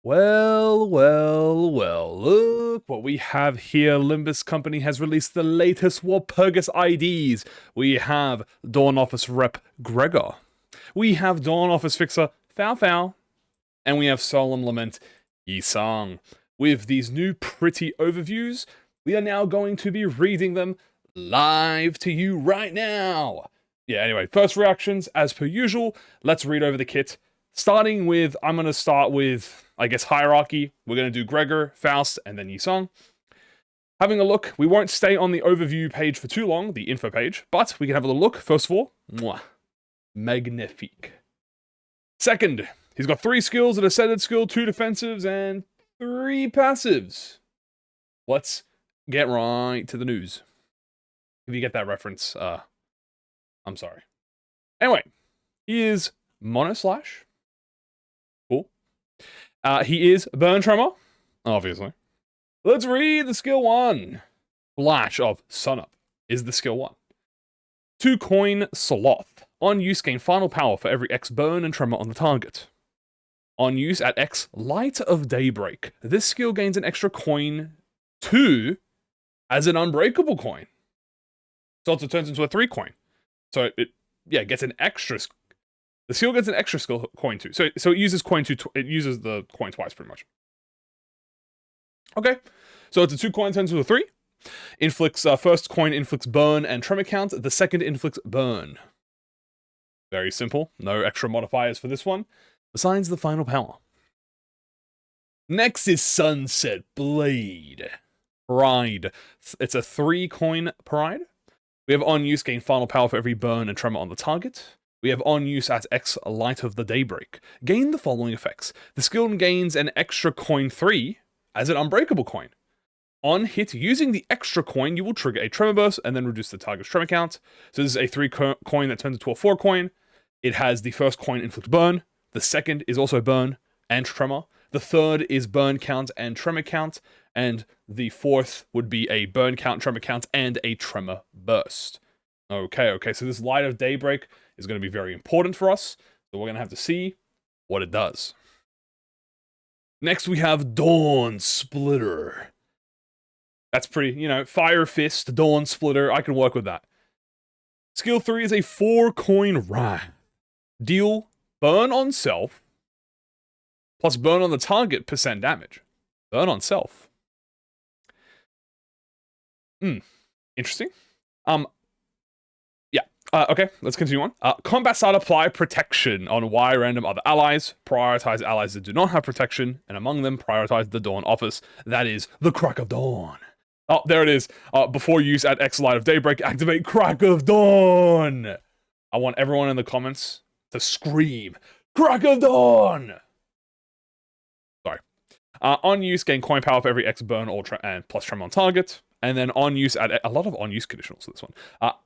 Well, well, well, look what we have here. Limbus Company has released the latest Walpurgis IDs. We have Dawn Office Rep Gregor. We have Dawn Office Fixer Faust, and we have Solemn Lament Yisang. With these new pretty overviews, we are now going to be reading them live to you right now. Yeah, anyway, first reactions, as per usual, let's read over the kit. Starting with, I'm going to start with, I guess, hierarchy. We're going to do Gregor, Faust, and then Yisang. Having a look, we won't stay on the overview page for too long, the info page, but we can have a little look. First of all, magnifique. Second, he's got 3 skills, an ascended skill, 2 defensives, and 3 passives. Let's get right to the news. If you get that reference, I'm sorry. Anyway, he is Mono Slash. Cool. He is Burn Tremor, obviously. Let's read the skill 1. Flash of Sunup is the skill 1. 2 Coin Sloth. On use, gain final power for every X burn and tremor on the target. On use at X Light of Daybreak. This skill gains an extra coin 2 as an unbreakable coin. So it turns into a 3 coin. So it gets an extra. The skill gets an extra skill coin 2. So it uses coin 2. It uses the coin twice, pretty much. Okay, so it's a 2 coin turns into a 3. Inflicts first coin inflicts burn and tremor count. The second inflicts burn. Very simple. No extra modifiers for this one, besides the final power. Next is Sunset Blade. Pride. It's a 3 coin Pride. We have on use, gain final power for every burn and tremor on the target. We have on use at X Light of the Daybreak. Gain the following effects. The skill gains an extra coin 3 as an unbreakable coin. On hit, using the extra coin, you will trigger a tremor burst and then reduce the target's tremor count. So this is a 3 coin that turns into a 4 coin. It has the first coin inflict burn. The second is also burn and tremor. The third is burn count and tremor count. And the fourth would be a burn count, tremor count, and a tremor burst. Okay, so this Light of Daybreak is going to be very important for us. So we're going to have to see what it does. Next we have Dawn Splitter. That's pretty, Fire Fist, Dawn Splitter, I can work with that. Skill 3 is a 4 coin Wrath. Deal burn on self, plus burn on the target % damage. Burn on self. Interesting. Okay, let's continue on. Combat start, apply protection on Y random other allies. Prioritize allies that do not have protection, and among them, prioritize the Dawn Office. That is the Crack of Dawn. Oh, there it is. Before use at X Light of Daybreak, activate Crack of Dawn. I want everyone in the comments to scream, Crack of Dawn! Sorry. On use, gain coin power for every X burn or and plus tremor on target. And then on use at a lot of on use conditionals for this one.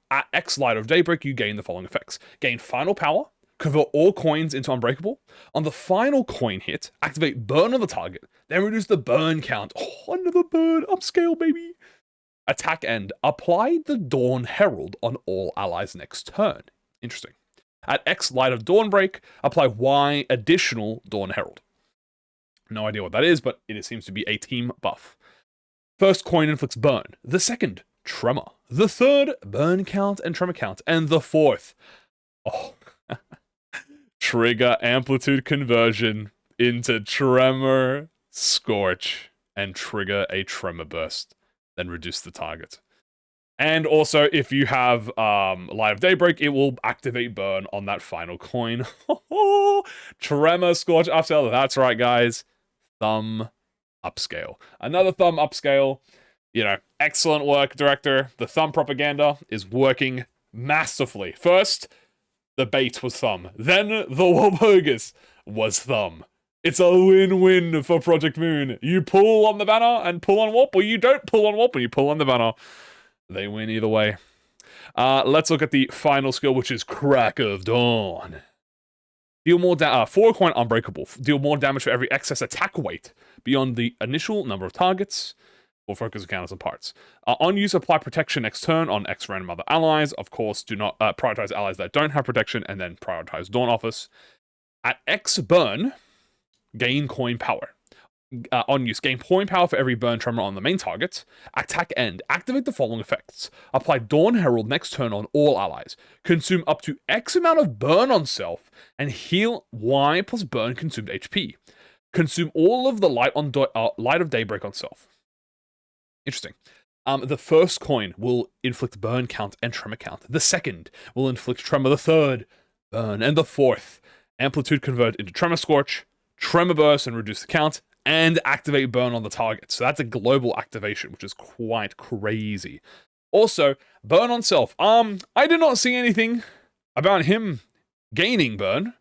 At X Light of Daybreak, you gain the following effects. Gain final power, convert all coins into unbreakable. On the final coin hit, activate burn on the target, then reduce the burn count. Oh, another burn, upscale, baby. Attack end, apply the Dawn Herald on all allies next turn. Interesting. At X Light of Dawnbreak, apply Y additional Dawn Herald. No idea what that is, but it seems to be a team buff. First coin inflicts burn. The second, tremor. The third, burn count and tremor count. And the fourth, trigger amplitude conversion into tremor, scorch, and trigger a tremor burst. Then reduce the target. And also, if you have Light of Daybreak, it will activate burn on that final coin. Tremor, scorch, upscale. That's right, guys. Thumb upscale. Another thumb upscale. Excellent work, director. The thumb propaganda is working masterfully. First, the bait was thumb. Then, the Walpurgis was thumb. It's a win-win for ProjectMoon. You pull on the banner and pull on Warp, or you don't pull on Warp and you pull on the banner. They win either way. Let's look at the final skill, which is Crack of Dawn. Deal more 4 coin unbreakable. Deal more damage for every excess attack weight beyond the initial number of targets. Or focus counters and parts. On use, apply protection next turn on X random other allies. Of course, do not prioritize allies that don't have protection, and then prioritize Dawn Office. At X burn, gain coin power. On use, gain point power for every burn tremor on the main target. Attack end, activate the following effects. Apply Dawn Herald next turn on all allies. Consume up to X amount of burn on self, and heal Y plus burn consumed HP. Consume all of the light of daybreak on self. Interesting. The first coin will inflict burn count and tremor count. The second will inflict tremor. The third, burn. And the fourth, amplitude convert into tremor scorch, tremor burst and reduce the count, and activate burn on the target. So that's a global activation, which is quite crazy. Also, burn on self. I did not see anything about him gaining burn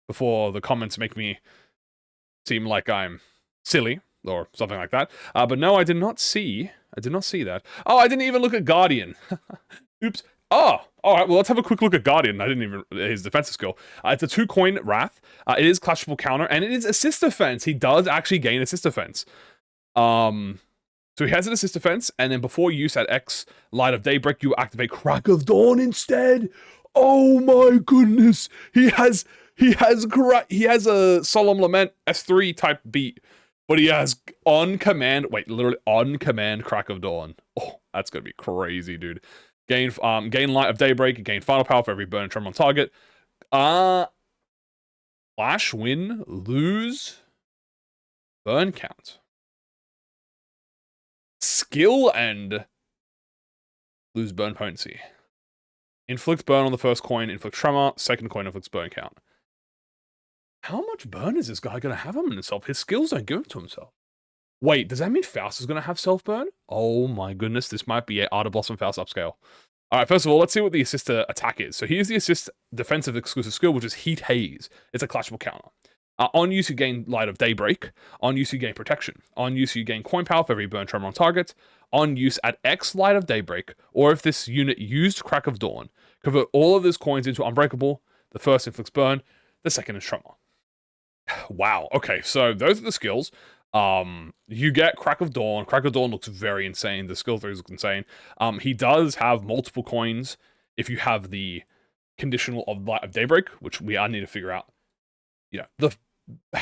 before the comments make me seem like I'm silly or something like that. But no, I did not see that. Oh, I didn't even look at Guardian. Oops. Oh, all right. Well, let's have a quick look at Guardian. I didn't even his defensive skill. It's a 2-coin Wrath. It is clashable counter, and it is assist defense. He does actually gain assist defense. So he has an assist defense, and then before use at X Light of Daybreak, you activate Crack of Dawn instead. Oh my goodness! He has a Solemn Lament S3 type beat, but he has literally on command Crack of Dawn. Oh, that's gonna be crazy, dude. Gain Light of Daybreak, gain final power for every burn and tremor on target. Flash, win, lose, burn count. Skill and lose burn potency. Inflict burn on the first coin, inflict tremor, second coin inflicts burn count. How much burn is this guy gonna have on himself? His skills don't give it to himself. Wait, does that mean Faust is going to have self-burn? Oh my goodness, this might be a Art of Blossom Faust upscale. Alright, first of all, let's see what the assist attack is. So here's the assist defensive exclusive skill, which is Heat Haze. It's a clashable counter. On use, you gain Light of Daybreak. On use, you gain Protection. On use, you gain coin power for every burn tremor on target. On use, at X Light of Daybreak, or if this unit used Crack of Dawn, convert all of these coins into Unbreakable. The first inflicts burn, the second is tremor. Wow, okay, so those are the skills. You get Crack of Dawn. Crack of Dawn looks very insane. The skill trees look insane. He does have multiple coins if you have the conditional of Light of Daybreak, which I need to figure out,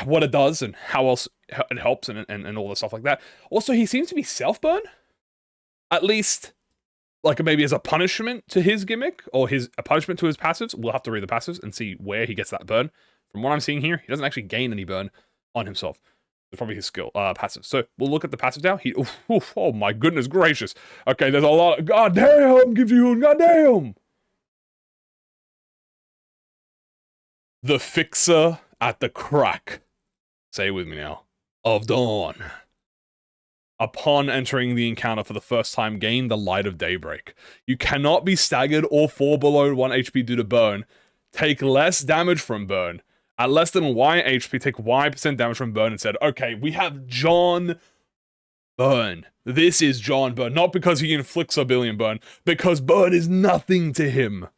what it does and how else it helps and all the stuff like that. Also, he seems to be self-burn, at least, like maybe as a punishment to his gimmick or a punishment to his passives. We'll have to read the passives and see where he gets that burn. From what I'm seeing here, he doesn't actually gain any burn on himself. It's probably his skill, passive. So we'll look at the passive now. Oh my goodness gracious. Okay, there's a lot. Goddamn, goddamn. The Fixer at the Crack. Say it with me now. Of Dawn. Upon entering the encounter for the first time, gain the Light of Daybreak. You cannot be staggered or fall below 1 HP due to burn. Take less damage from burn. At less than Y HP, take Y% damage from burn instead. Okay, we have John Burn. This is John Burn. Not because he inflicts a billion burn, because burn is nothing to him.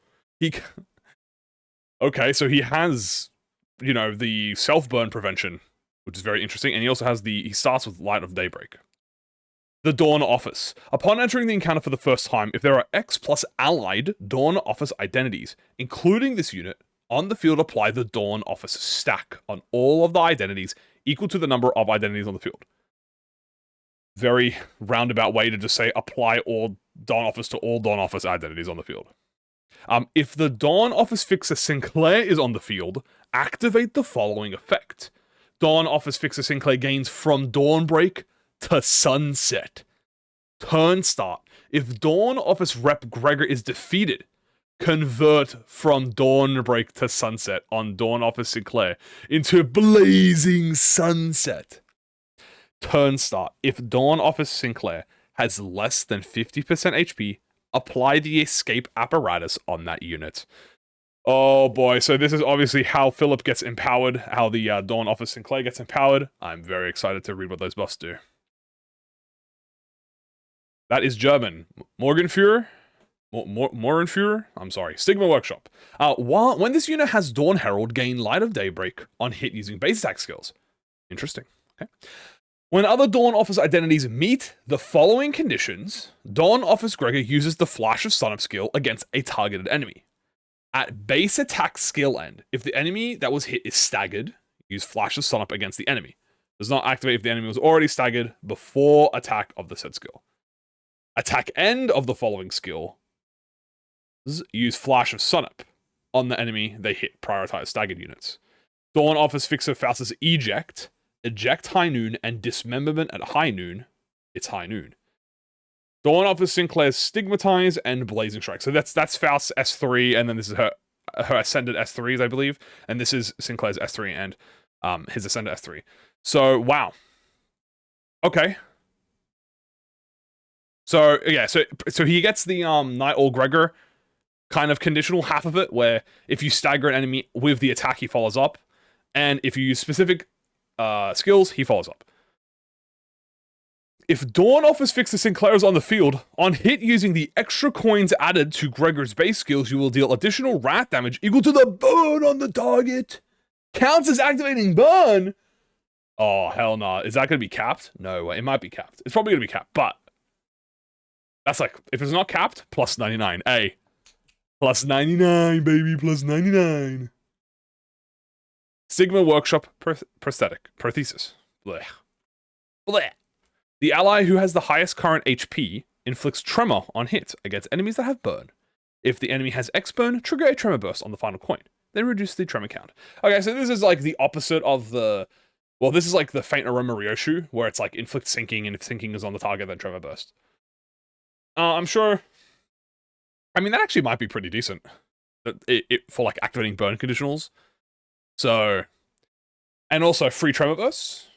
Okay, so he has, the self-burn prevention, which is very interesting. And he also has he starts with Light of Daybreak. The Dawn Office. Upon entering the encounter for the first time, if there are X plus allied Dawn Office identities, including this unit, on the field, apply the Dawn Office stack on all of the identities equal to the number of identities on the field. Very roundabout way to just say apply all Dawn Office to all Dawn Office identities on the field. If the Dawn Office Fixer Sinclair is on the field, activate the following effect. Dawn Office Fixer Sinclair gains from Dawnbreak to Sunset. Turn start. If Dawn Office Rep Gregor is defeated, convert from Dawnbreak to Sunset on Dawn Office Sinclair into Blazing Sunset. Turn start. If Dawn Office Sinclair has less than 50% HP, apply the escape apparatus on that unit. Oh boy, so this is obviously how Philip gets empowered, how the Dawn Office Sinclair gets empowered. I'm very excited to read what those buffs do. That is German. Morgenführer? Mohrenführer? I'm sorry. Stigma Workshop. When this unit has Dawn Herald, gain Light of Daybreak on hit using base attack skills. Interesting. Okay. When other Dawn Office identities meet the following conditions, Dawn Office Gregor uses the Flash of Sunup skill against a targeted enemy. At base attack skill end, if the enemy that was hit is staggered, use Flash of Sunup against the enemy. Does not activate if the enemy was already staggered before attack of the said skill. Attack end of the following skill. Use Flash of Sunup on the enemy they hit. Prioritize staggered units. Dawn offers Fixer Faust's Eject, Eject High Noon, and Dismemberment at High Noon. It's High Noon. Dawn offers Sinclair's Stigmatize and Blazing Strike. So that's Faust's S3, and then this is her Ascended S3s, I believe. And this is Sinclair's S3 and his Ascended S3. So, wow. Okay. So, yeah, so he gets the Night Owl Gregor kind of conditional, half of it, where if you stagger an enemy with the attack, he follows up. And if you use specific skills, he follows up. If Dawn offers Fixer Sinclair's on the field, on hit using the extra coins added to Gregor's base skills, you will deal additional wrath damage equal to the burn on the target. Counts as activating burn? Oh, hell no. Is that going to be capped? No, it might be capped. It's probably going to be capped, but that's like, if it's not capped, plus 99. Hey, plus 99, baby, plus 99. Sigma Workshop Prosthesis. Blech. Blech. The ally who has the highest current HP inflicts Tremor on hit against enemies that have burn. If the enemy has X burn, trigger a Tremor burst on the final coin. Then reduce the Tremor count. Okay, so this is like the opposite of the... Well, this is like the Faint Aroma Ryoshu, where it's like inflict sinking, and if sinking is on the target, then Tremor burst. I'm sure... I mean, that actually might be pretty decent. For like activating burn conditionals. So... And also free Tremor bursts.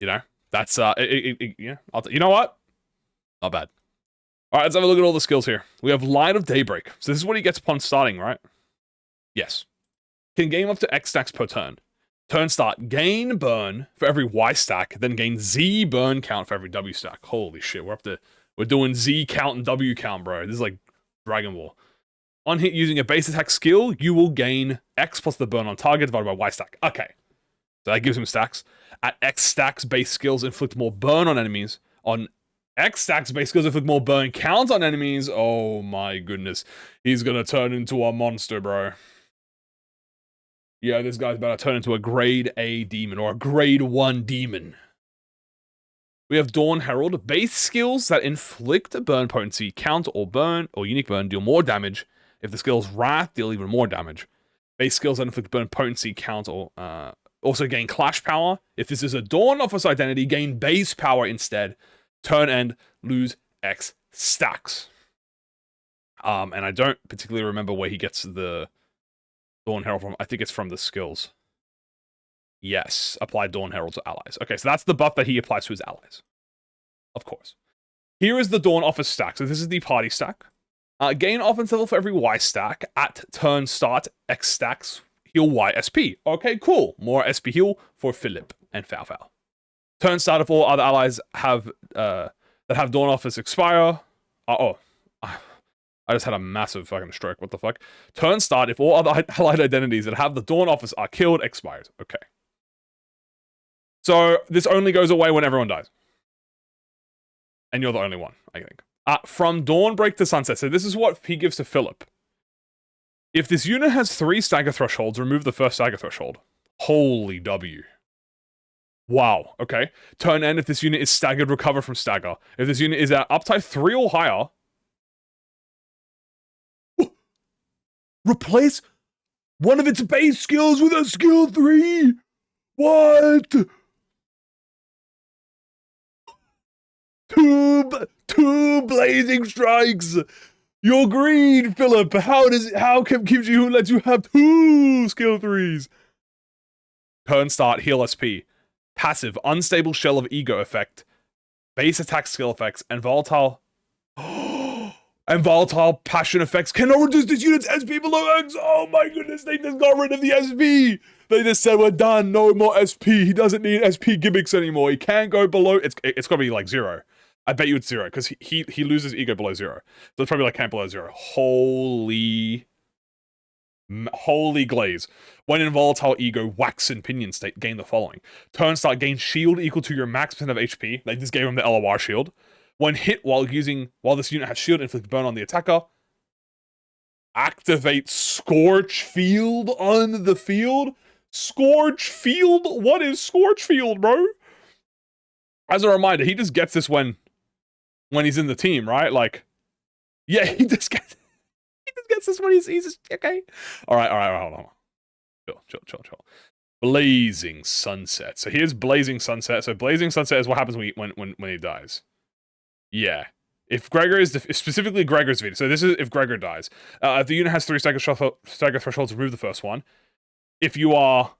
You know, that's, yeah, you know what? Not bad. All right, let's have a look at all the skills here. We have Light of Daybreak. So this is what he gets upon starting, right? Yes. Can gain up to X stacks per turn. Turn start, gain burn for every Y stack, then gain Z burn count for every W stack. Holy shit, we're doing Z count and W count, bro. This is like Dragon Ball. On hit using a base attack skill, you will gain X plus the burn on target divided by Y stack. Okay. So that gives him stacks. At X stacks, base skills inflict more burn on enemies. On X stacks, base skills inflict more burn count on enemies. Oh my goodness. He's gonna turn into a monster, bro. Yeah, this guy's about to turn into a grade A demon, or a grade 1 demon. We have Dawn Herald. Base skills that inflict a burn potency, count or burn, or unique burn, deal more damage. If the skill's Wrath, deal even more damage. Base skills that inflict burn potency, count, or... Also gain Clash Power. If this is a Dawn Office identity, gain base power instead. Turn end, lose X stacks. And I don't particularly remember where he gets the Dawn Herald from. I think it's from the skills. Yes, apply Dawn Herald to allies. Okay, so that's the buff that he applies to his allies. Of course. Here is the Dawn Office stack. So this is the party stack. Gain offense level for every Y stack. At turn start, X stacks. Heal Y SP. Okay, cool. More SP heal for Philip and Fow Fow. Turn start if all other allies have that have Dawn Office expire. I just had a massive fucking stroke. What the fuck? Turn start if all other allied identities that have the Dawn Office are killed expires. Okay. So this only goes away when everyone dies. And you're the only one, I think. From Dawnbreak to Sunset. So this is what he gives to Philip. If this unit has 3 stagger thresholds, remove the first stagger threshold. Holy W. Wow, okay. Turn end, if this unit is staggered, recover from stagger. If this unit is at uptype 3 or higher, replace one of its base skills with a skill 3! What? Two blazing strikes! You're green, Philip. How can Kimchi let you have 2 skill 3s? Turn start, heal SP. Passive, unstable shell of ego effect. Base attack skill effects and volatile passion effects cannot reduce this unit's SP below X. Oh my goodness, they just got rid of the SP. They just said we're done, no more SP. He doesn't need SP gimmicks anymore. He can't go below. It's gotta be like 0. I bet you it's 0, because he loses ego below 0. So it's probably like camp below 0. Holy glaze. When in volatile ego, wax and pinion state, gain the following. Turn start, gain shield equal to your max percent of HP. They just gave him the LOR shield. When hit while this unit has shield, inflict burn on the attacker. Activate Scorch Field on the field. Scorch Field? What is Scorch Field, bro? As a reminder, he just gets this when he's in the team, right? Like, yeah, he just gets this when he's just, okay. All right, hold on. Chill. Blazing Sunset. So here's Blazing Sunset. So Blazing Sunset is what happens when he dies. Yeah. If Gregor is specifically Gregor's video. So this is if Gregor dies. If the unit has 3 stagger thresholds, remove the first one. If you are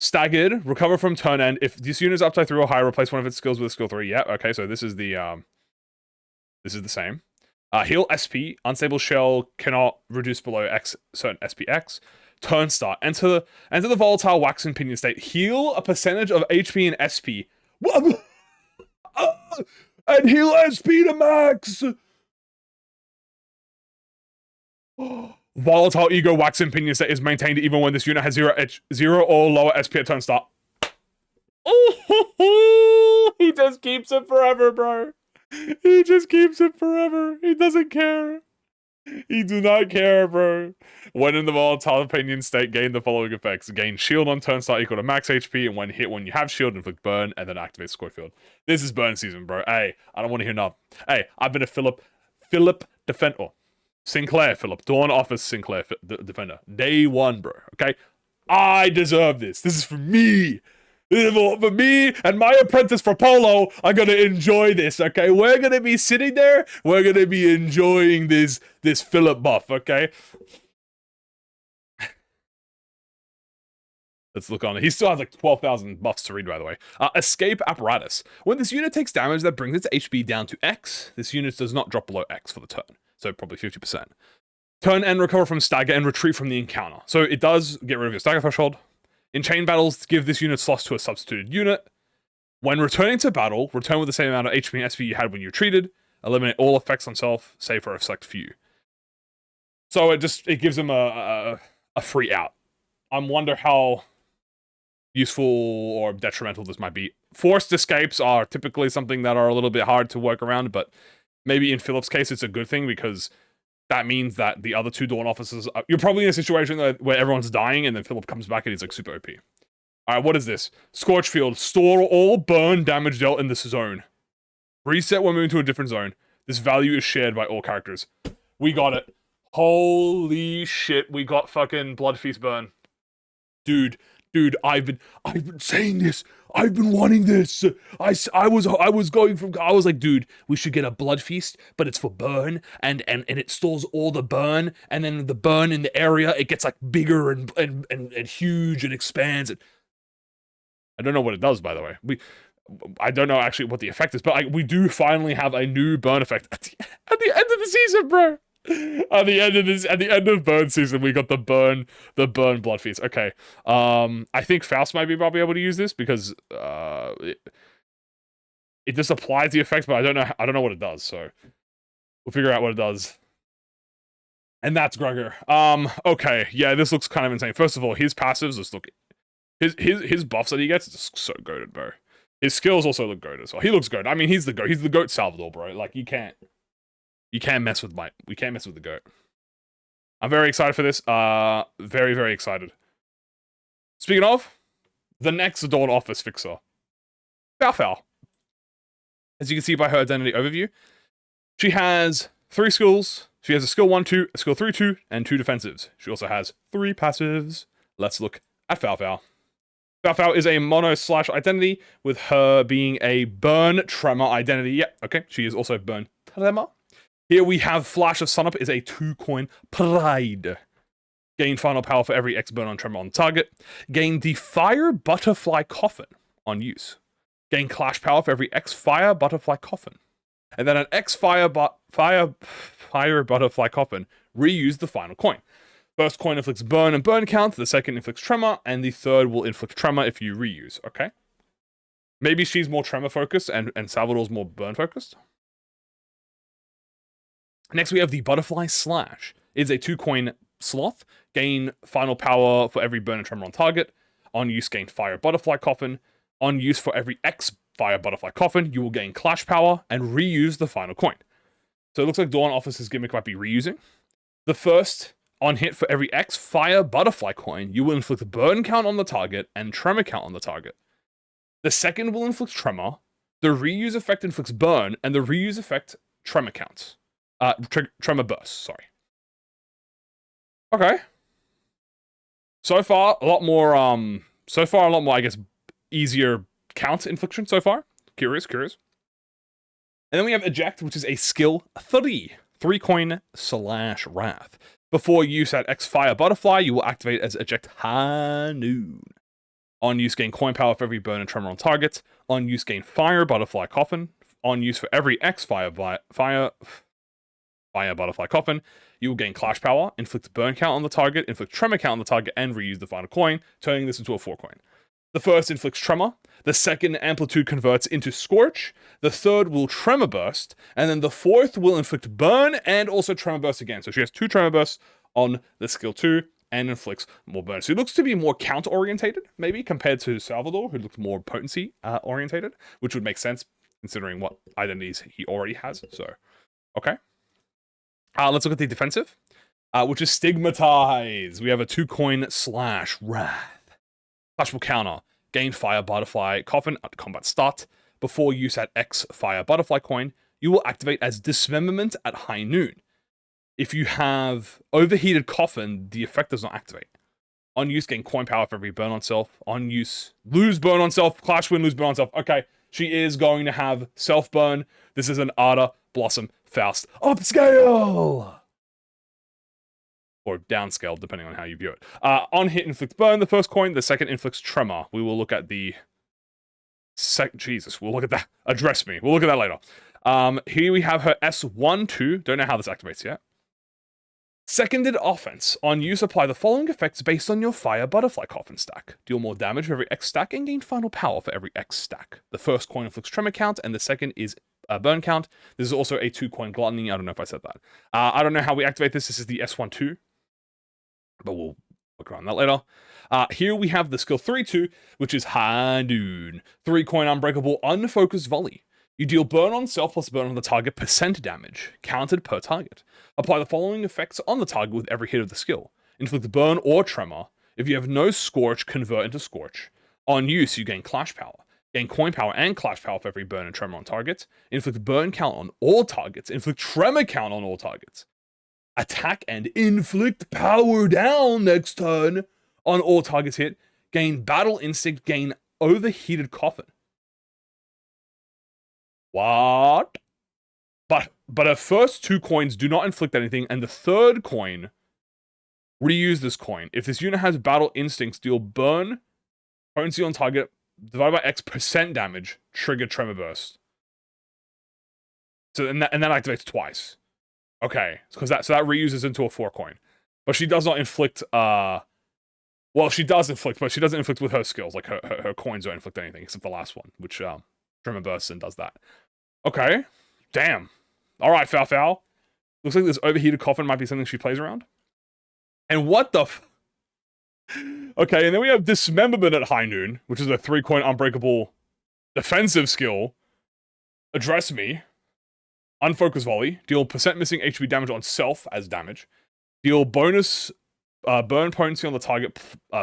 staggered, recover from turn end. If this unit is upside 3 or higher, replace one of its skills with a skill 3. Yeah, okay, so this is the same. Heal SP, unstable shell cannot reduce below X certain SPX. Turn start. Enter the volatile wax and pinion state. Heal a percentage of HP and SP. And heal SP to max. Volatile ego wax and pinion state is maintained even when this unit has 0 or lower SP at turn start. He just keeps it forever, bro. He just keeps it forever. He doesn't care. He do not care, bro. When in the volatile opinion state, gain the following effects. Gain shield on turn start equal to max HP, and when you have shield, inflict burn, and then activate Scorch Field. This is burn season, bro. Hey, I don't want to hear nothing. Hey, I've been a Philip Defender. Sinclair Philip. Dawn Office Sinclair Defender. Day 1, bro. Okay? I deserve this. This is for me. For me and my apprentice for Polo are gonna enjoy this, okay? We're gonna be sitting there, we're gonna be enjoying this Philip buff, okay? Let's look on it. He still has like 12,000 buffs to read, by the way. Escape Apparatus. When this unit takes damage that brings its HP down to X, this unit does not drop below X for the turn. So probably 50%. Turn and recover from stagger and retreat from the encounter. So it does get rid of your stagger threshold. In chain battles, give this unit slots to a substituted unit. When returning to battle, return with the same amount of HP and SP you had when you retreated. Eliminate all effects on self, save for a select few. So it gives them a free out. I wonder how useful or detrimental this might be. Forced escapes are typically something that are a little bit hard to work around, but maybe in Philip's case it's a good thing because that means that the other 2 Dawn officers you're probably in a situation where everyone's dying and then Philip comes back and he's like super OP. Alright, what is this? Scorch Field. Store all burn damage dealt in this zone. Reset when moving to a different zone. This value is shared by all characters. We got it. Holy shit, we got fucking Blood Feast burn. Dude, I've been saying this. I've been wanting this. I was like, dude, we should get a Blood Feast, but it's for burn, and it stores all the burn, and then the burn in the area, it gets like bigger and huge and expands. I don't know what it does, by the way. I don't know actually what the effect is, but we do finally have a new burn effect at the end of the season, bro. At the end of burn season, we got the burn Blood Feast. Okay, I think Faust might be probably able to use this because it just applies the effect, but I don't know what it does. So we'll figure out what it does. And that's Gregor. Okay, yeah, this looks kind of insane. First of all, his passives just look his buffs that he gets is just so goated, bro. His skills also look goated as well. He looks goated. I mean, he's the goat. He's the goat Salvador, bro. Like you can't mess with we can't mess with the goat. I'm very excited for this. Very, very excited. Speaking of, the next Dawn Office fixer. Fao. As you can see by her identity overview, she has 3 skills. She has a skill 1, 2, a skill 3, 2, and 2 defensives. She also has 3 passives. Let's look at Fao. Fao is a mono/identity, with her being a burn tremor identity. Yeah, okay. She is also burn tremor. Here we have Flash of Sunup is a 2-coin pride. Gain final power for every X burn on tremor on target. Gain the Fire Butterfly Coffin on use. Gain Clash power for every X Fire Butterfly Coffin. And then an X Fire Butterfly Coffin. Reuse the final coin. First coin inflicts burn and burn count. The second inflicts tremor. And the third will inflict tremor if you reuse. Okay? Maybe she's more tremor focused and Salvador's more burn focused. Next, we have the Butterfly Slash. It's a 2-coin sloth. Gain final power for every burn and tremor on target. On use, gain Fire Butterfly Coffin. On use, for every X Fire Butterfly Coffin, you will gain Clash power and reuse the final coin. So it looks like Dawn Office's gimmick might be reusing. The first On hit, for every X fire butterfly coin, you will inflict a burn count on the target and tremor count on the target. The second will inflict tremor, the reuse effect inflicts burn, and the reuse effect tremor counts. Tremor bursts, sorry. Okay. So far, a lot more, I guess, easier count infliction so far. Curious. And then we have Eject, which is a skill 3. 3-coin / Wrath. Before use at X Fire Butterfly, you will activate as Eject High Noon. On use, gain coin power for every burn and tremor on target. On use, gain Fire Butterfly Coffin. On use, for every X Fire Butterfly Coffin, you will gain Clash Power, inflict burn count on the target, inflict tremor count on the target, and reuse the final coin, turning this into a 4-coin. The first inflicts Tremor, the second Amplitude converts into Scorch, the third will Tremor Burst, and then the fourth will inflict Burn and also Tremor Burst again. So she has 2 Tremor Bursts on the skill 2 and inflicts more burn. So he looks to be more count-orientated, maybe, compared to Salvador, who looks more potency-orientated, which would make sense considering what identities he already has. So, okay. Let's look at the defensive, which is Stigmatize. We have a 2-coin / Wrath. Clash will counter. Gain Fire Butterfly Coffin at combat start. Before use at X Fire Butterfly coin, you will activate as Dismemberment at high noon. If you have Overheated Coffin, the effect does not activate. On use, gain coin power for every burn on self. On use, lose burn on self. Clash win, lose burn on self. Okay, she is going to have self burn. This is an Ada Blossom Faust upscale! Or downscale, depending on how you view it. On hit, inflicts burn, the first coin. The second inflicts tremor. We will look at the... Jesus, we'll look at that. Address me. We'll look at that later. Here we have her S1-2. Don't know how this activates yet. Seconded offense. On use, apply the following effects based on your Fire Butterfly Coffin stack. Deal more damage for every X stack and gain final power for every X stack. The first coin inflicts tremor count, and the second is burn count. This is also a 2-coin gluttony. I don't know if I said that. I don't know how we activate this. This is the S1-2. But we'll look around that later. Here we have the skill 3-2, which is High Noon. 3-coin Unbreakable Unfocused Volley. You deal burn on self plus burn on the target % damage, counted per target. Apply the following effects on the target with every hit of the skill. Inflict burn or tremor. If you have no Scorch, convert into Scorch. On use, you gain Clash Power. Gain coin power and Clash Power for every burn and tremor on target. Inflict burn count on all targets. Inflict tremor count on all targets. Attack and inflict power down next turn on all targets hit. Gain Battle Instinct, gain Overheated Coffin. What? But her first 2 coins do not inflict anything, and the third coin, reuse this coin. If this unit has Battle Instincts, deal burn, potency on target, divided by X % damage, trigger Tremor Burst. So, and that activates twice. Okay, so that reuses into a 4-coin. But she does not inflict, well, she does inflict, but she doesn't inflict with her skills. Like, her coins don't inflict anything, except the last one, which, Tremor Bursts and does that. Okay, damn. Alright, Foul. Looks like this Overheated Coffin might be something she plays around. And what the Okay, and then we have Dismemberment at High Noon, which is a 3-coin Unbreakable defensive skill. Address Me. Unfocused Volley. Deal % missing HP damage on self as damage. Deal bonus burn potency on the target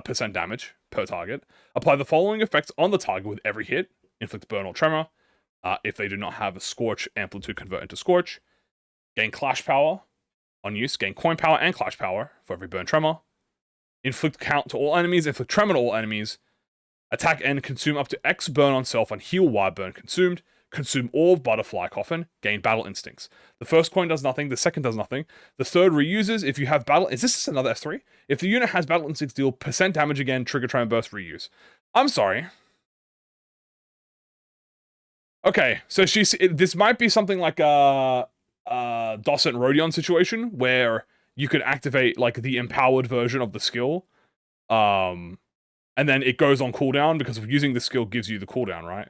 % damage per target. Apply the following effects on the target with every hit. Inflict burn or tremor. If they do not have a Scorch, Amplitude convert into Scorch. Gain Clash Power. On use, gain coin power and Clash Power for every burn tremor. Inflict count to all enemies. Inflict tremor to all enemies. Attack and consume up to X burn on self and heal while burn consumed. Consume all Butterfly Coffin, gain Battle Instincts. The first coin does nothing, the second does nothing. The third reuses if you have Battle... Is this another S3? If the unit has Battle Instincts, deal % damage again, trigger Tremor Burst, reuse. I'm sorry. Okay, so this might be something like a Dosset and Rodion situation, where you could activate, like, the empowered version of the skill, and then it goes on cooldown, because using the skill gives you the cooldown, right?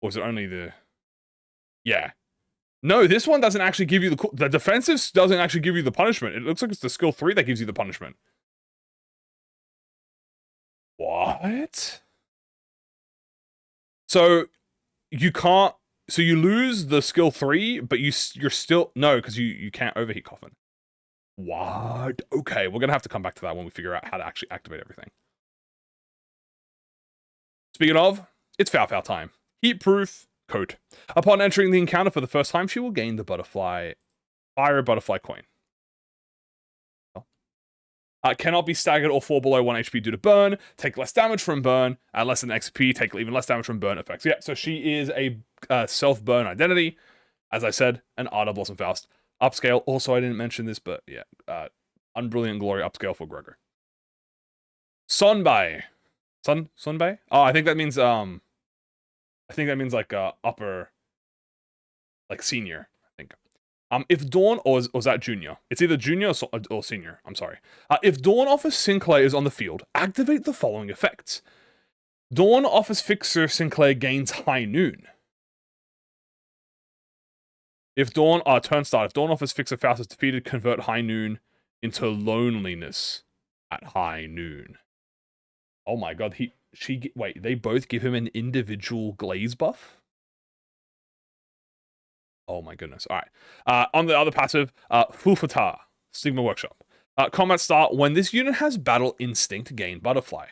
Or is it only the... Yeah. No, this one doesn't actually give you the defensive doesn't actually give you the punishment. It looks like it's the skill 3 that gives you the punishment. What? So, you can't... So you lose the skill 3, but you're still... No, because you can't Overheat Coffin. What? Okay, we're gonna have to come back to that when we figure out how to actually activate everything. Speaking of, it's Foul time. Heat-proof coat. Upon entering the encounter for the first time, she will gain the fire butterfly coin. Cannot be staggered or fall below 1 HP due to burn. Take less damage from burn. At less than XP, take even less damage from burn effects. Yeah, so she is a self-burn identity. As I said, an Ardor Blossom Faust. Upscale. Also, I didn't mention this, but yeah. Unbrilliant Glory upscale for Gregor. Sonbai. Sonbai? Oh, I think that means like upper, like senior. I think. If Dawn or is that junior? It's either junior or senior. I'm sorry. If Dawn offers Sinclair is on the field, activate the following effects. Dawn offers Fixer Sinclair gains High Noon. If Dawn turn start, if Dawn offers Fixer Faust is defeated, convert High Noon into Loneliness at High Noon. Oh my god, wait, they both give him an individual glaze buff? Oh my goodness. All right. On the other passive, Fulfata, Stigma Workshop. Combat start. When this unit has Battle Instinct, gain Butterfly.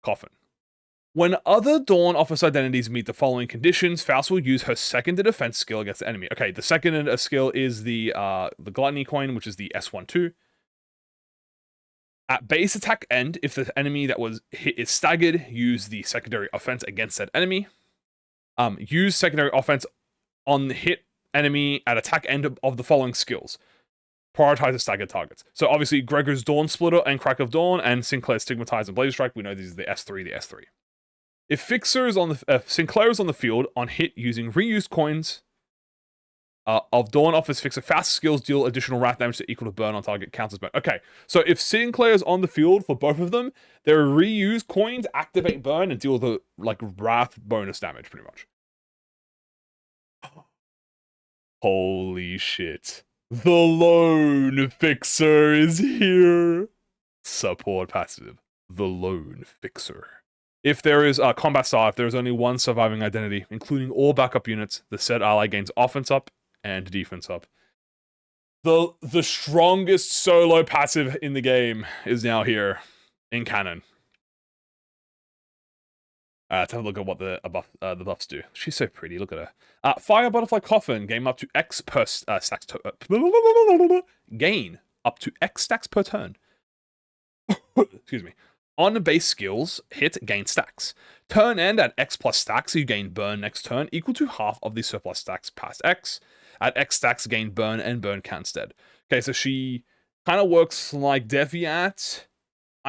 Coffin. When other Dawn Office identities meet the following conditions, Faust will use her seconded defense skill against the enemy. Okay, the seconded skill is the Gluttony coin, which is the S12. At base attack end, if the enemy that was hit is staggered, use the secondary offense against that enemy. Use secondary offense on the hit enemy at attack end of the following skills. Prioritize the staggered targets. So obviously Gregor's Dawn Splitter and Crack of Dawn and Sinclair's Stigmatize and Blaze Strike, we know these are the S3, the S3. If Fixer is on the Sinclair is on the field on hit using reused coins of Dawn offers Fixer Fast skills deal additional wrath damage to equal to burn on target counts as burn. Okay, so if Sinclair is on the field for both of them, their reused coins activate burn and deal the like wrath bonus damage pretty much. Holy shit. The Lone Fixer is here. Support passive. The Lone Fixer. If there is a combat star, if there is only one surviving identity, including all backup units, the said ally gains offense up and defense up. The strongest solo passive in the game is now here in canon. Let's have a look at what the buffs do. She's so pretty. Look at her. Fire Butterfly Coffin. Gain up to X per stacks. Gain up to X stacks per turn. Excuse me. On base skills, hit, gain stacks. Turn end at X plus stacks, you gain burn next turn, equal to half of the surplus stacks past X. At X stacks, gain burn and burn count instead. Okay, so she kind of works like Deviat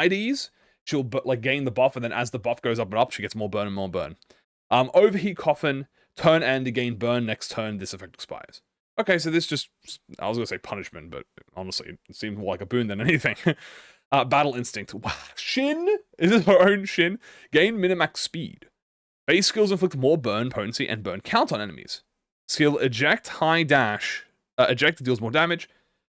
IDs. She'll like gain the buff, and then as the buff goes up and up, she gets more burn and more burn. Overheat Coffin, turn end to gain burn next turn, this effect expires. Okay, so this just, I was going to say punishment, but honestly, it seemed more like a boon than anything. Battle Instinct. Wow. Shin? Is this her own Shin? Gain minimax speed. Base skills inflict more burn potency and burn count on enemies. Skill Eject High Dash. Eject deals more damage.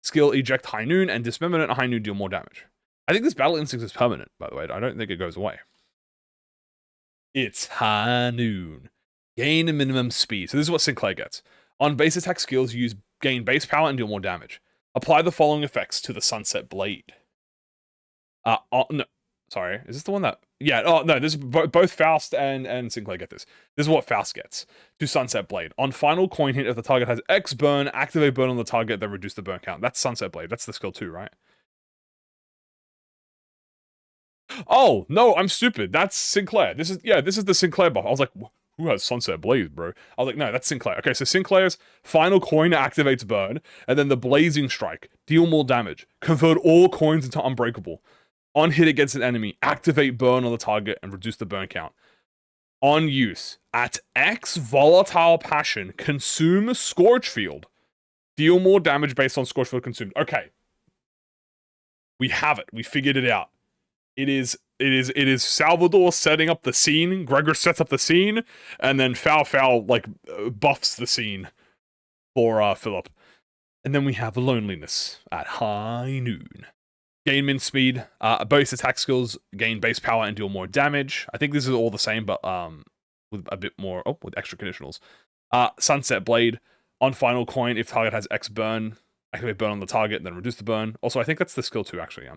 Skill Eject High Noon and Dismemberment High Noon deal more damage. I think this Battle Instinct is permanent, by the way. I don't think it goes away. It's High Noon. Gain a minimum speed. So this is what Sinclair gets. On base attack skills, gain base power and deal more damage. Apply the following effects to the Sunset Blade. No, sorry. Is this the one that... Yeah, oh, no, this is both Faust and Sinclair get this. This is what Faust gets. To Sunset Blade. On final coin hit, if the target has X burn, activate burn on the target, then reduce the burn count. That's Sunset Blade. That's the skill 2, right? Oh, no, I'm stupid. That's Sinclair. This is the Sinclair buff. I was like, who has Sunset Blaze, bro? I was like, no, that's Sinclair. Okay, so Sinclair's final coin activates burn, and then the Blazing Strike. Deal more damage. Convert all coins into Unbreakable. On hit against an enemy, activate burn on the target and reduce the burn count. On use, at X Volatile Passion, consume Scorch Field. Deal more damage based on Scorch Field consumed. Okay. We have it. We figured it out. It is Salvador setting up the scene. Gregor sets up the scene, and then Foul like buffs the scene for Philip. And then we have Loneliness at High Noon. Gain min speed, base attack skills, gain base power and deal more damage. I think this is all the same, but with a bit more, with extra conditionals. Sunset Blade, on final coin, if target has X burn, Activate burn on the target, then reduce the burn. Also, I think that's the skill 2, actually.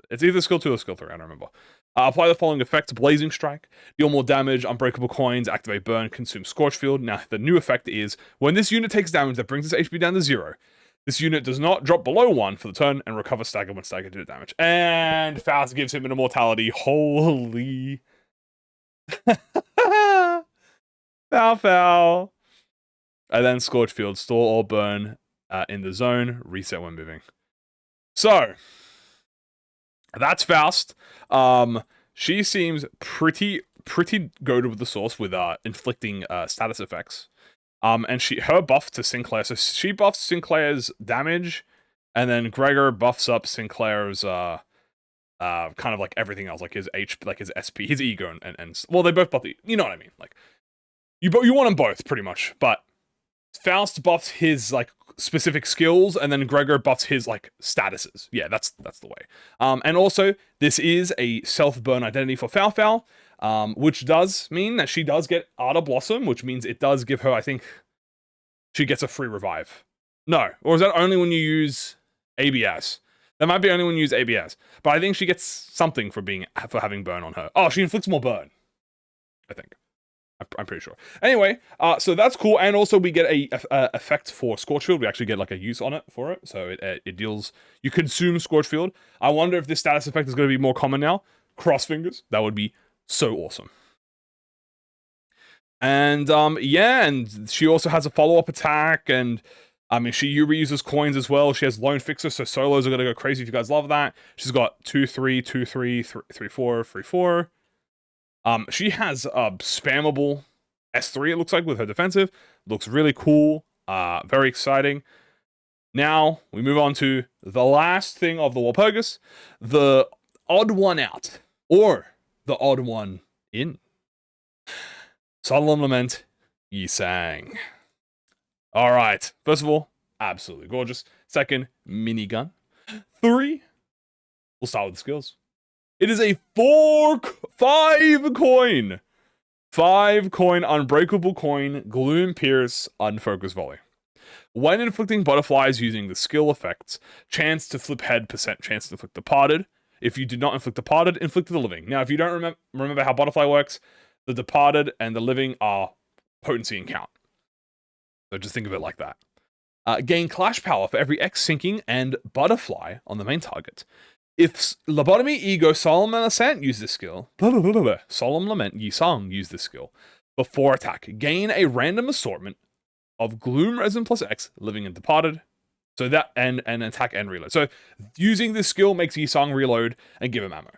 It's either skill 2 or skill 3, I don't remember. Apply the following effects: Blazing Strike, deal more damage, Unbreakable Coins, activate burn, consume Scorch Field. Now, the new effect is, when this unit takes damage that brings its HP down to 0, this unit does not drop below 1 for the turn and recover stagger when staggered due to damage. And Faust gives him an immortality. Holy. Foul. And then Scorch Field, store or burn in the zone, reset when moving. So, that's Faust. She seems pretty goated with the source with inflicting status effects. And her buff to Sinclair, so she buffs Sinclair's damage, and then Gregor buffs up Sinclair's kind of like everything else, like his like his SP, his ego, and well, they both buff the, you know what I mean, like you want them both pretty much, but Faust buffs his like specific skills, and then Gregor buffs his like statuses. Yeah, that's the way. And also this is a self-burn identity for Foul, which does mean that she does get Ardor Blossom, which means it does give her, I think, she gets a free revive. No, or is that only when you use ABS? That might be only when you use ABS, but I think she gets something for having burn on her. Oh, she inflicts more burn, I think. I'm pretty sure. Anyway, so that's cool, and also we get a effect for Scorch Field. We actually get like a use on it for it, so it deals. You consume Scorch Field. I wonder if this status effect is going to be more common now. Cross fingers. That would be so awesome. And yeah, and she also has a follow-up attack, and I mean, she reuses coins as well. She has Lone Fixer, so solos are going to go crazy if you guys love that. She's got 2-3, 2-3, 3-4, 3-4. She has a spammable S3, it looks like, with her defensive. Looks really cool. Very exciting. Now, we move on to the last thing of the Walpurgis. The odd one out. Or the odd one in. Solemn Lament, Yi Sang. Alright. First of all, absolutely gorgeous. Second, minigun. 3, we'll start with the skills. It is a 5 coin. 5 coin Unbreakable Coin, Gloom Pierce, Unfocused Volley. When inflicting butterflies using the skill effects, chance to flip head, % chance to inflict departed. If you do not inflict departed, inflict the living. Now, if you don't remember how butterfly works, the departed and the living are potency and count. So just think of it like that. Gain clash power for every X sinking and butterfly on the main target. If Lobotomy, Ego, Solemn Lament use this skill, Solemn Lament, Yi Sang use this skill, before attack, gain a random assortment of Gloom Resin plus X, Living and Departed, so that, and attack and reload. So, using this skill makes Yi Sang reload and give him ammo.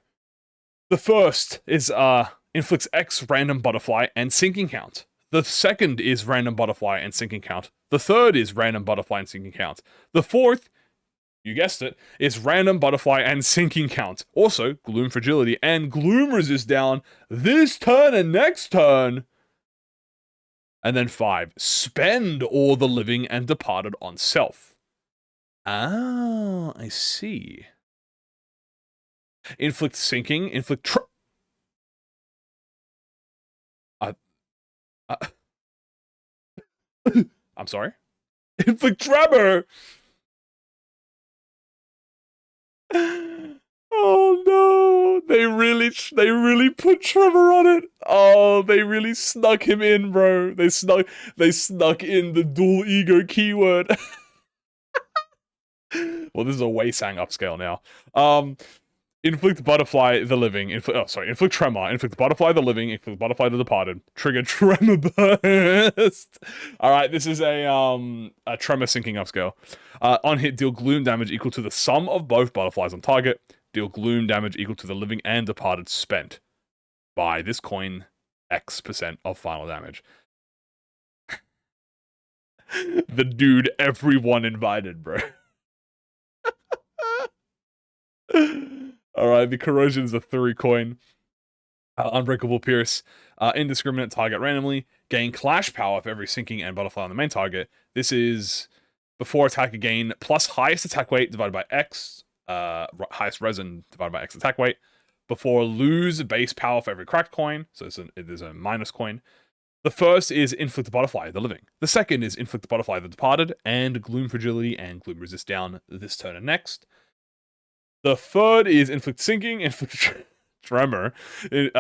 The first is, inflicts X random butterfly and sinking count. The second is random butterfly and sinking count. The third is random butterfly and sinking count. The fourth, you guessed it, is random butterfly and sinking count. Also, Gloom Fragility and Gloom Resist down this turn and next turn. And then 5, spend all the living and departed on self. Ah, I see. Inflict sinking, inflict I'm sorry. Inflict tremor. Oh no, they really put tremor on it. Oh, they really snuck him in, bro. They snuck in the dual ego keyword. Well, this is a Wei Sang upscale now. Inflict butterfly the living. Inflict tremor. Inflict butterfly the living. Inflict butterfly the departed. Trigger tremor burst. All right, this is a tremor sinking upscale. On hit, deal gloom damage equal to the sum of both butterflies on target. Deal gloom damage equal to the living and departed spent by this coin X% of final damage. The dude everyone invited, bro. Alright, the corrosion is a 3 coin. Unbreakable Pierce. Indiscriminate target randomly. Gain clash power for every sinking and butterfly on the main target. This is before attack again, plus highest attack weight divided by X. Highest resin divided by X attack weight. Before lose base power for every cracked coin. So there's a minus coin. The first is Inflict Butterfly, the living. The second is Inflict Butterfly, the departed, and Gloom Fragility and Gloom Resist down this turn and next. The third is Inflict Sinking, Inflict Tremor,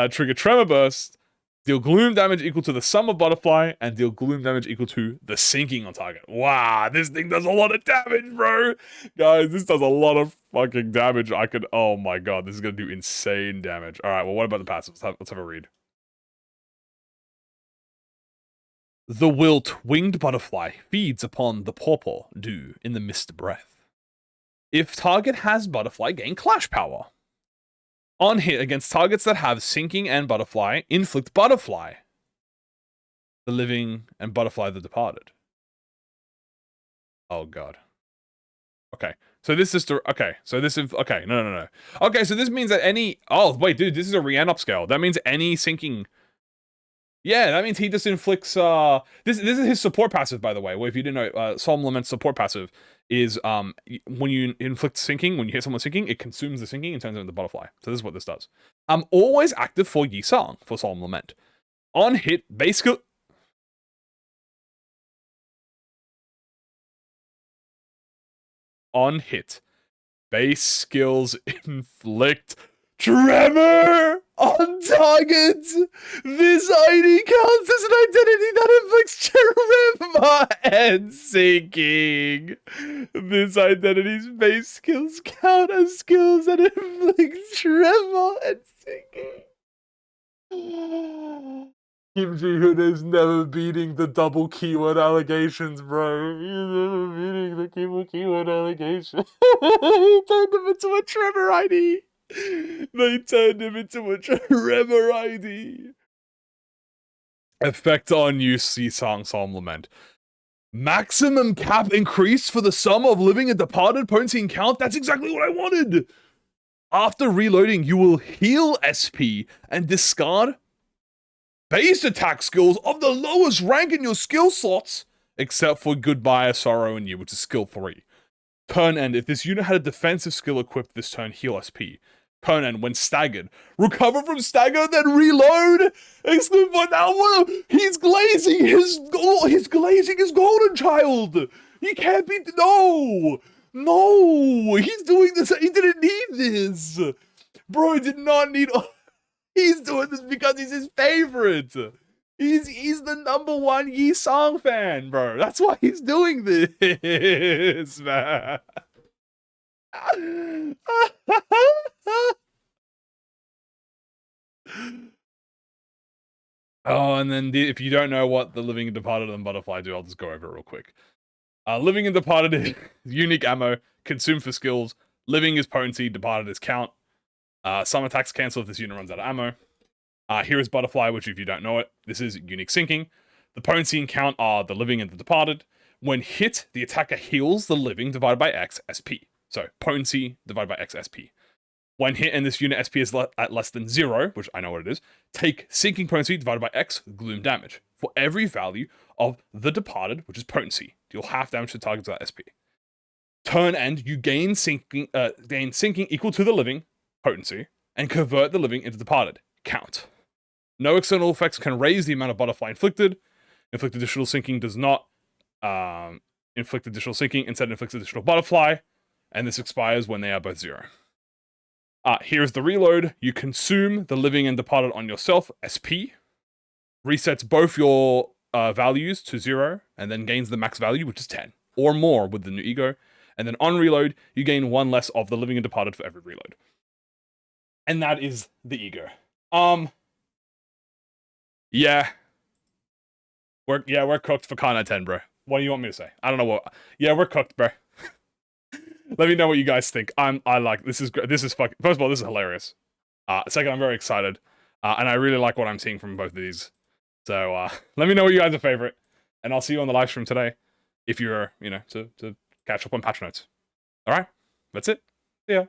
trigger Tremor Burst, deal Gloom damage equal to the sum of Butterfly, and deal Gloom damage equal to the sinking on target. Wow, this thing does a lot of damage, bro! Guys, this does a lot of fucking damage. Oh my god, this is gonna do insane damage. Alright, well, what about the passives? Let's have a read. The wilt winged butterfly feeds upon the pawpaw dew in the mist breath. If target has butterfly, gain clash power. On hit against targets that have sinking and butterfly, inflict butterfly, the living, and butterfly the departed. Oh god. Okay, so this is okay. No. Okay, so this means that any. Oh wait, dude, this is a re-end upscale. That means any sinking. Yeah, that means he just inflicts, this is his support passive, by the way. Well, if you didn't know, Solemn Lament's support passive is, when you inflict sinking, when you hit someone sinking, it consumes the sinking and turns it into butterfly. So this is what this does. Always active for Yi Sang, for Solemn Lament. On hit, basically... On hit, base skills inflict tremor on target. This ID counts as an identity that inflicts tremor and sinking. This identity's base skills count as skills that inflict tremor and sinking. Kimchi Hood is never beating the double keyword allegations, bro. He's never beating the keyword allegations. He turned him into a tremor ID. They turned him into a tremor ID. Effect on use, Yi Sang Solemn Lament. Maximum cap increased for the sum of living and departed potency and count. That's exactly what I wanted. After reloading, you will heal SP and discard base attack skills of the lowest rank in your skill slots, except for Goodbye, Sorrow, and You, which is skill 3. Turn end, if this unit had a defensive skill equipped this turn, heal SP. Turn end, when staggered, recover from stagger, then reload! Exclude for now, he's glazing his golden child! He can't be, no! He's doing this, he didn't need this! Bro, he did not need, he's doing this because he's his favorite! He's the #1 Yi Sang fan, bro. That's why he's doing this, man. Oh, and then if you don't know what the Living and Departed and Butterfly do, I'll just go over it real quick. Living and Departed is unique ammo, consumed for skills. Living is potency, Departed is count. Some attacks cancel if this unit runs out of ammo. Here is Butterfly, which if you don't know it, this is unique sinking. The potency and count are the living and the departed. When hit, the attacker heals the living divided by X SP. So potency divided by X SP. When hit and this unit SP is at less than 0, which I know what it is, take sinking potency divided by X gloom damage. For every value of the departed, which is potency, deal half damage to targets with that SP. Turn end, you gain sinking equal to the living, potency, and convert the living into departed, count. No external effects can raise the amount of butterfly inflicted. Inflict additional sinking does not inflict additional sinking, instead inflicts additional butterfly, and this expires when they are both 0. Here's the reload. You consume the living and departed on yourself, SP, resets both your values to 0, and then gains the max value, which is 10, or more with the new ego. And then on reload, you gain 1 less of the living and departed for every reload. And that is the ego. Yeah. We're cooked for Kana 10, bro. What do you want me to say? I don't know what. Yeah, we're cooked, bro. Let me know what you guys think. This is fucking, first of all, this is hilarious. Second, I'm very excited. And I really like what I'm seeing from both of these. So, let me know what you guys are favorite. And I'll see you on the live stream today. If you're, to catch up on patch notes. Alright? That's it. See ya.